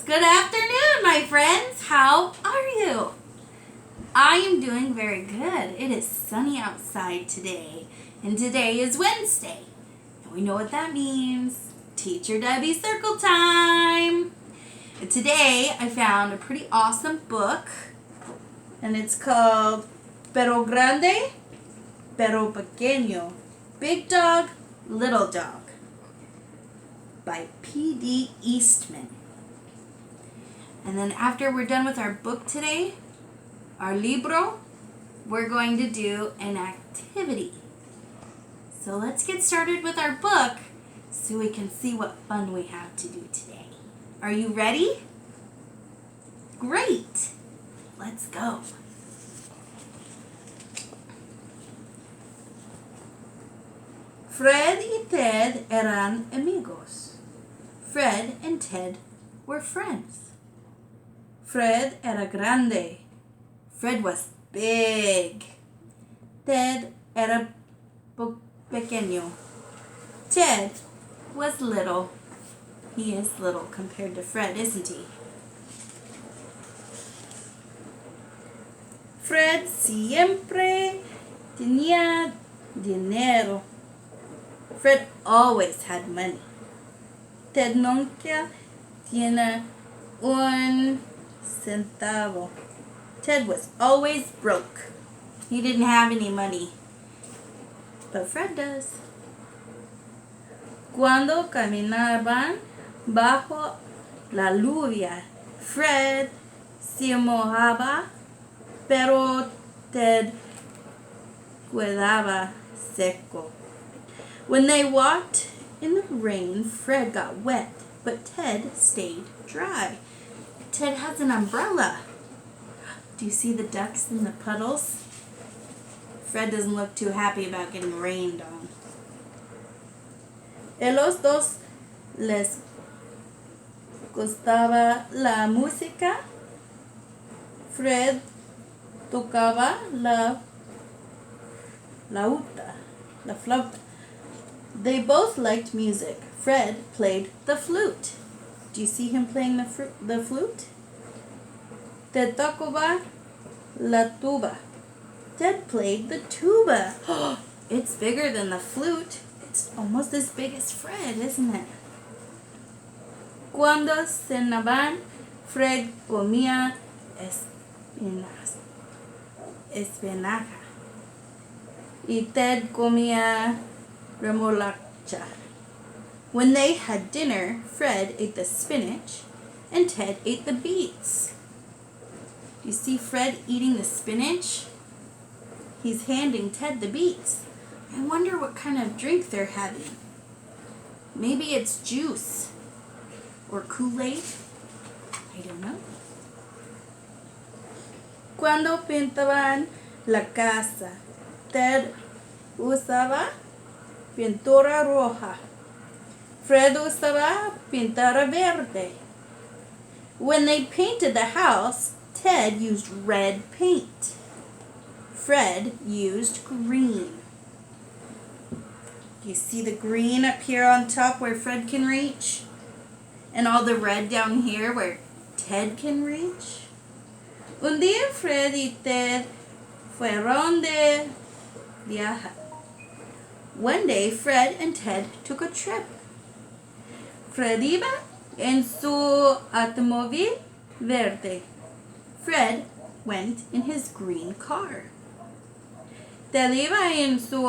Good afternoon, my friends. How are you? I am doing very good. It is sunny outside today, and today is Wednesday. And we know what that means. Teacher Debbie Circle Time. And today I found a pretty awesome book, and it's called Pero Grande, Pero Pequeño. Big Dog, Little Dog by PD Eastman. And then after we're done with our book today, our libro, we're going to do an activity. So let's get started with our book so we can see what fun we have to do today. Are you ready? Great! Let's go. Fred y Ted eran amigos. Fred and Ted were friends. Fred era grande. Fred was big. Ted era pequeño. Ted was little. He is little compared to Fred, isn't he? Fred siempre tenía dinero. Fred always had money. Ted nunca tiene un centavo. Ted was always broke. He didn't have any money. But Fred does. Cuando caminaban bajo la lluvia, Fred se mojaba, pero Ted quedaba seco. When they walked in the rain, Fred got wet, but Ted stayed dry. Ted has an umbrella. Do you see the ducks in the puddles? Fred doesn't look too happy about getting rained on. A los dos les gustaba la música. Fred tocaba la flauta. They both liked music. Fred played the flute. Do you see him playing the flute? Ted tocaba la tuba. Ted played the tuba. It's bigger than the flute. It's almost as big as Fred, isn't it? Cuando cenaban, Fred comía espinaca. Y Ted comía remolacha. When they had dinner, Fred ate the spinach and Ted ate the beets. You see Fred eating the spinach? He's handing Ted the beets. I wonder what kind of drink they're having. Maybe it's juice or Kool-Aid. I don't know. Cuando pintaban la casa, Ted usaba pintura roja. Fred usaba pintura verde. When they painted the house, Ted used red paint. Fred used green. You see the green up here on top where Fred can reach? And all the red down here where Ted can reach? Un día Fred y Ted fueron de viaje. One day Fred and Ted took a trip. Fred iba en su automóvil verde. Fred went in his green car. Ted iba en su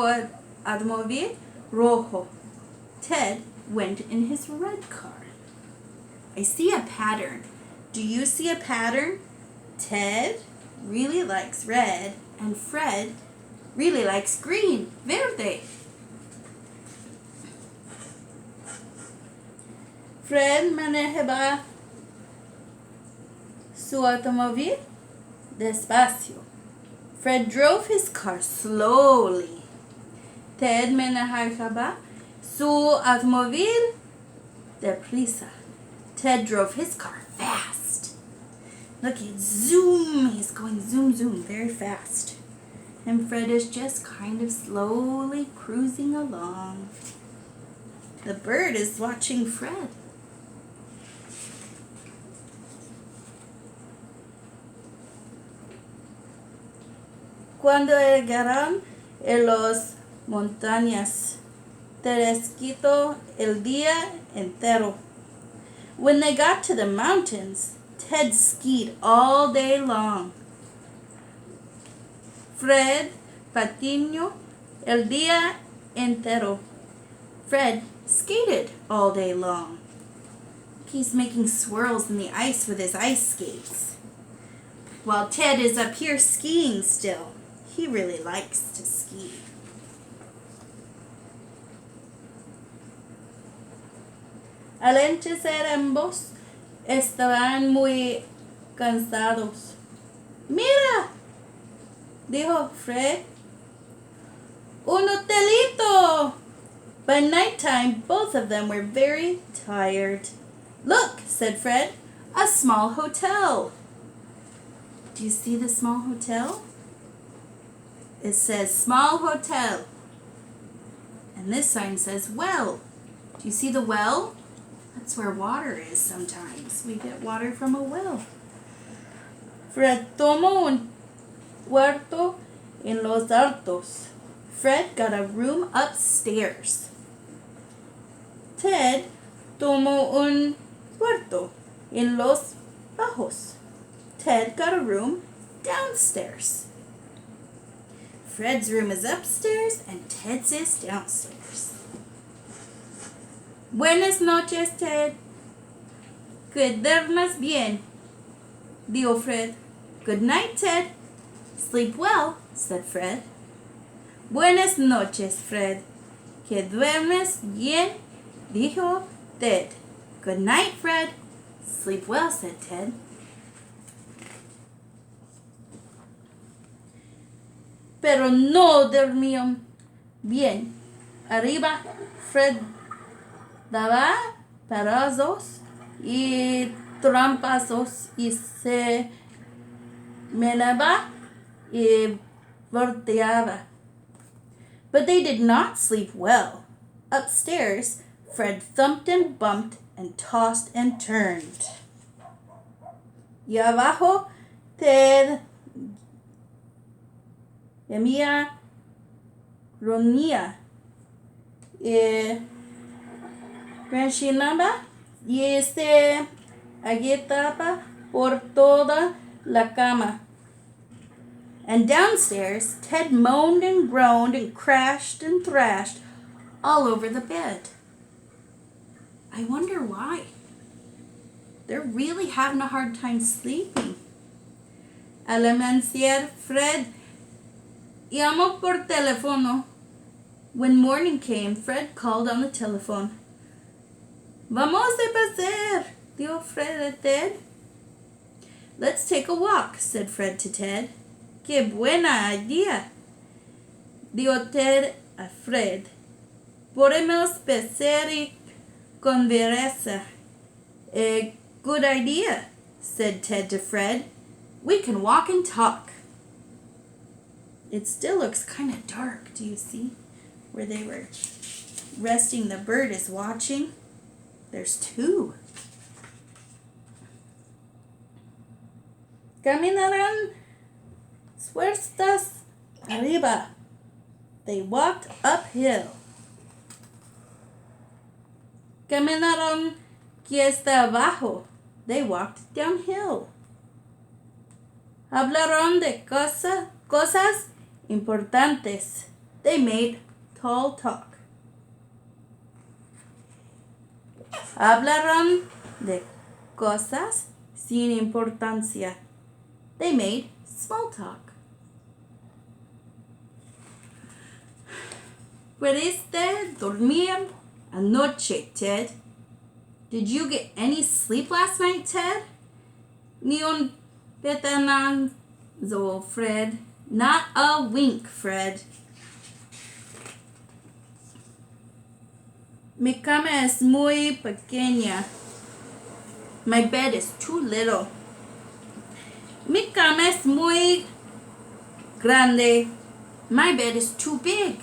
automóvil rojo. Ted went in his red car. I see a pattern. Do you see a pattern? Ted really likes red and Fred really likes green, verde. Fred manejaba su automóvil despacio. Fred drove his car slowly. Ted manejaba su automóvil deprisa. Ted drove his car fast. Look, zoom. He's going zoom, zoom, very fast. And Fred is just kind of slowly cruising along. The bird is watching Fred. Cuando llegaron a las montañas, les quitó el día entero. When they got to the mountains, Ted skied all day long. Fred patinó el día entero. Fred skated all day long. He's making swirls in the ice with his ice skates. While Ted is up here skiing still. He really likes to ski. Al anochecer ambos estaban muy cansados. Mira, dijo Fred, un hotelito. By nighttime, both of them were very tired. Look, said Fred, a small hotel. Do you see the small hotel? It says small hotel. And this sign says well. Do you see the well? That's where water is sometimes. We get water from a well. Fred tomó un cuarto en los altos. Fred got a room upstairs. Ted tomó un cuarto en los bajos. Ted got a room downstairs. Fred's room is upstairs and Ted's is downstairs. Buenas noches, Ted. Que duermas bien, dijo Fred. Good night, Ted. Sleep well, said Fred. Buenas noches, Fred. Que duermes bien, dijo Ted. Good night, Fred. Sleep well, said Ted. Pero no dormían bien. Arriba, Fred daba parazos y trampazos y se meneaba y volteaba. But they did not sleep well. Upstairs, Fred thumped and bumped and tossed and turned. Y abajo, Ted gemía, gruñía y rechinaba y se agitaba por toda la cama. And downstairs, Ted moaned and groaned and crashed and thrashed all over the bed. I wonder why. They're really having a hard time sleeping. Al amanecer, Fred llamó por teléfono. When morning came, Fred called on the telephone. Vamos a pasear, dijo Fred a Ted. Let's take a walk, said Fred to Ted. Qué buena idea, dijo Ted a Fred. Podemos pasear y conversar. A good idea, said Ted to Fred. We can walk and talk. It still looks kind of dark. Do you see where they were resting? The bird is watching. There's two. Caminarán suertas arriba. They walked uphill. Caminaron cuesta abajo. They walked downhill. Hablaron de cosas importantes. They made tall talk. Hablaron de cosas sin importancia. They made small talk. ¿Pudiste dormir anoche, Ted? Did you get any sleep last night, Ted? Ni un pestañazo, Fred. Not a wink, Fred. Mi cama es muy pequeña. My bed is too little. Mi cama es muy grande. My bed is too big.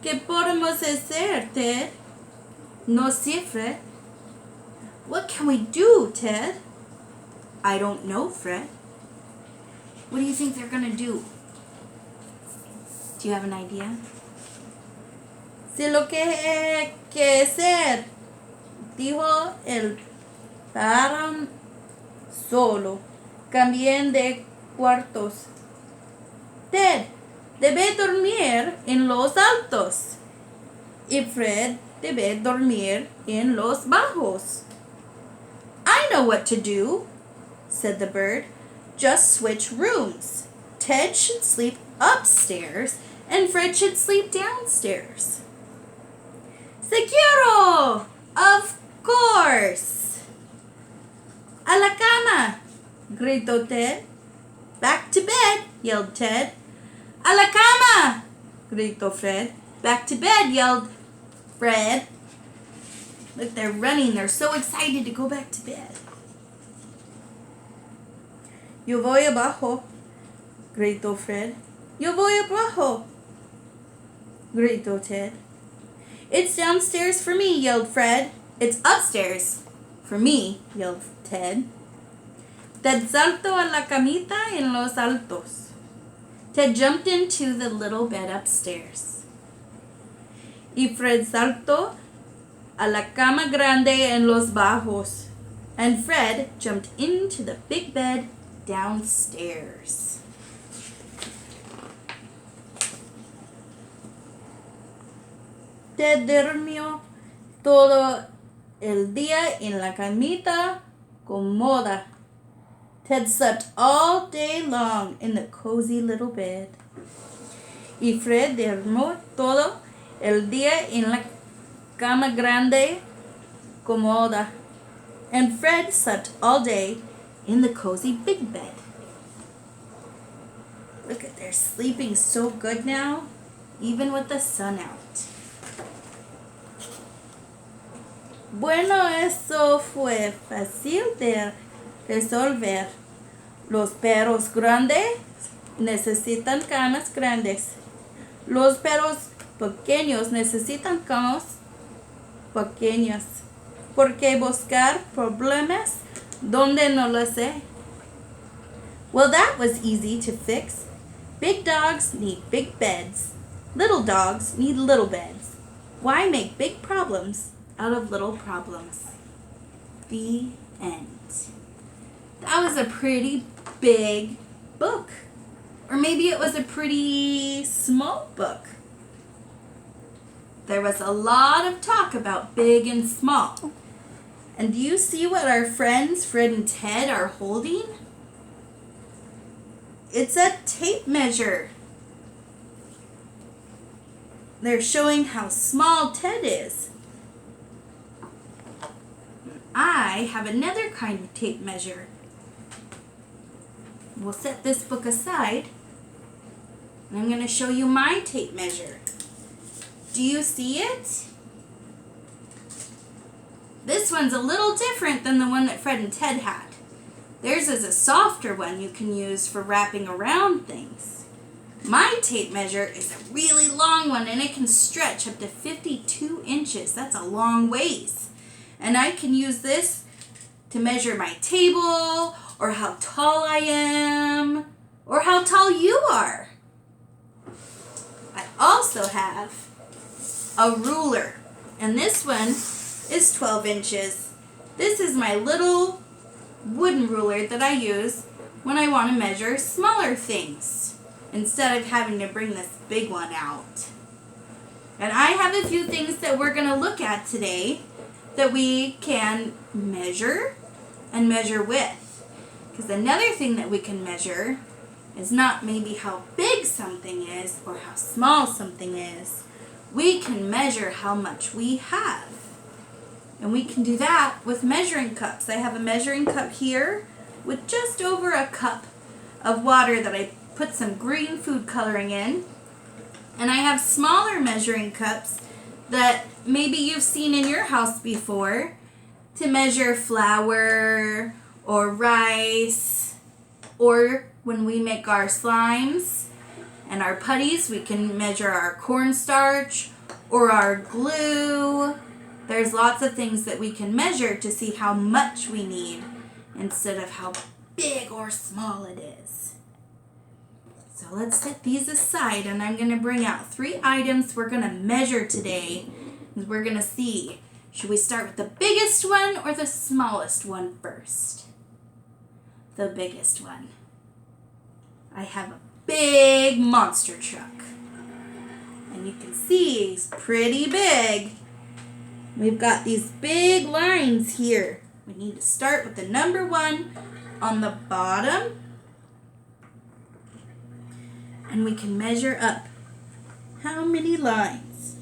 ¿Qué podemos hacer, Ted? No sé, Fred. What can we do, Ted? I don't know, Fred. What do you think they're going to do? Do you have an idea? Si lo que ser, dijo el pájaro solo. Cambien de cuartos. Ted debe dormir en los altos. Y Fred debe dormir en los bajos. I know what to do, said the bird. Just switch rooms. Ted should sleep upstairs and Fred should sleep downstairs. Seguro! Of course! A la cama! Gritó Ted. Back to bed! Yelled Ted. A la cama! Gritó Fred. Back to bed! Yelled Fred. Look, they're running. They're so excited to go back to bed. Yo voy abajo, gritó Fred. Yo voy abajo, gritó Ted. It's downstairs for me, yelled Fred. It's upstairs for me, yelled Ted. Ted saltó a la camita en los altos. Ted jumped into the little bed upstairs. Y Fred saltó a la cama grande en los bajos. And Fred jumped into the big bed downstairs. Ted durmió todo el día en la camita cómoda. Ted slept all day long in the cozy little bed. Y Fred durmió todo el día en la cama grande cómoda. And Fred slept all day in the cozy big bed. Look at, they're sleeping so good now, even with the sun out. Bueno, eso fue fácil de resolver. Los perros grandes necesitan camas grandes. Los perros pequeños necesitan camas pequeñas. ¿Por qué buscar problemas donde no lo sé? Well, that was easy to fix. Big dogs need big beds. Little dogs need little beds. Why make big problems out of little problems? The end. That was a pretty big book. Or maybe it was a pretty small book. There was a lot of talk about big and small. And do you see what our friends Fred and Ted are holding? It's a tape measure. They're showing how small Ted is. I have another kind of tape measure. We'll set this book aside. And I'm going to show you my tape measure. Do you see it? This one's a little different than the one that Fred and Ted had. Theirs is a softer one you can use for wrapping around things. My tape measure is a really long one and it can stretch up to 52 inches. That's a long ways. And I can use this to measure my table or how tall I am or how tall you are. I also have a ruler, and this one is 12 inches. This is my little wooden ruler that I use when I want to measure smaller things instead of having to bring this big one out. And I have a few things that we're going to look at today that we can measure and measure with. Because another thing that we can measure is not maybe how big something is or how small something is. We can measure how much we have. And we can do that with measuring cups. I have a measuring cup here with just over a cup of water that I put some green food coloring in. And I have smaller measuring cups that maybe you've seen in your house before to measure flour or rice, or when we make our slimes and our putties, we can measure our cornstarch or our glue. There's lots of things that we can measure to see how much we need instead of how big or small it is. So let's set these aside, and I'm going to bring out 3 items we're going to measure today. And we're going to see, should we start with the biggest one or the smallest one first? The biggest one. I have a big monster truck. And you can see he's pretty big. We've got these big lines here. We need to start with the number 1 on the bottom. And we can measure up. How many lines?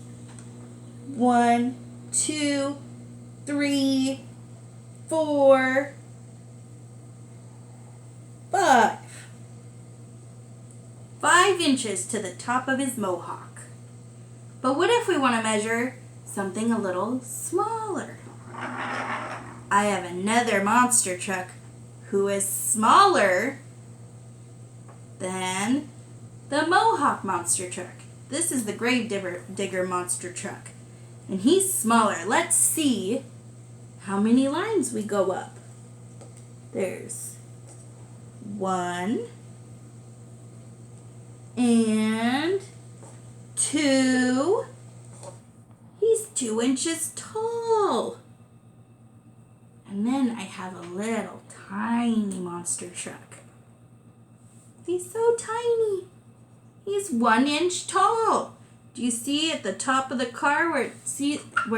1, 2, 3, 4, 5. 5 inches to the top of his mohawk. But what if we want to measure something a little smaller? I have another monster truck who is smaller than the Mohawk monster truck. This is the Grave Digger monster truck. And he's smaller. Let's see how many lines we go up. There's 1 and 2. He's 2 inches tall. And then I have a little tiny monster truck. He's so tiny. He's 1 inch tall. Do you see at the top of the car where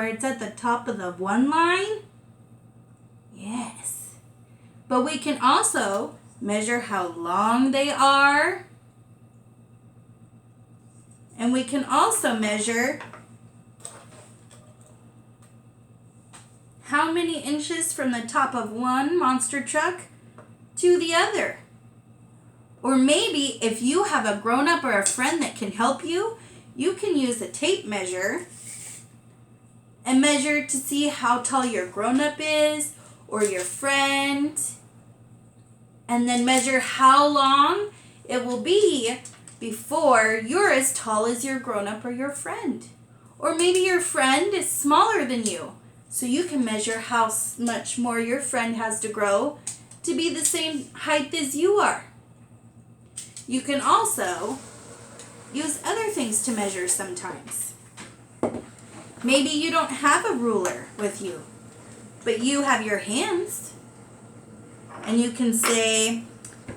it's at the top of the 1 line? Yes. But we can also measure how long they are. And we can also measure how many inches from the top of one monster truck to the other. Or maybe if you have a grown-up or a friend that can help you, you can use a tape measure and measure to see how tall your grown-up is or your friend, and then measure how long it will be before you're as tall as your grown-up or your friend. Or maybe your friend is smaller than you, so you can measure how much more your friend has to grow to be the same height as you are. You can also use other things to measure sometimes. Maybe you don't have a ruler with you, but you have your hands. And you can say,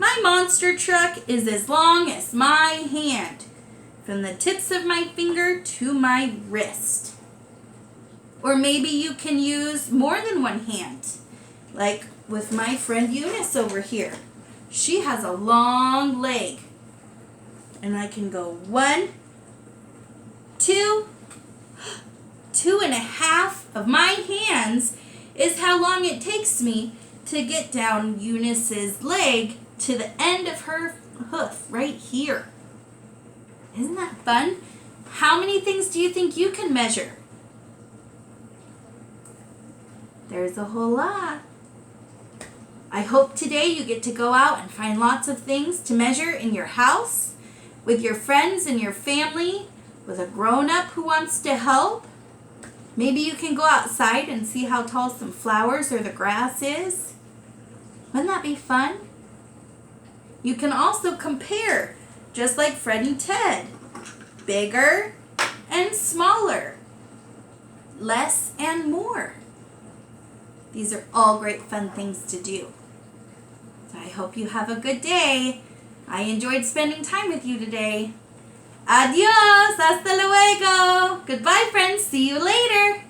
my monster truck is as long as my hand, from the tips of my finger to my wrist. Or maybe you can use more than one hand, like with my friend Eunice over here. She has a long leg. And I can go 1, 2, 2.5 of my hands is how long it takes me to get down Eunice's leg to the end of her hoof right here. Isn't that fun? How many things do you think you can measure? There's a whole lot. I hope today you get to go out and find lots of things to measure in your house, with your friends and your family, with a grown-up who wants to help. Maybe you can go outside and see how tall some flowers or the grass is. Wouldn't that be fun? You can also compare, just like Fred and Ted. Bigger and smaller. Less and more. These are all great fun things to do. So I hope you have a good day. I enjoyed spending time with you today. Adios, hasta luego. Goodbye, friends. See you later.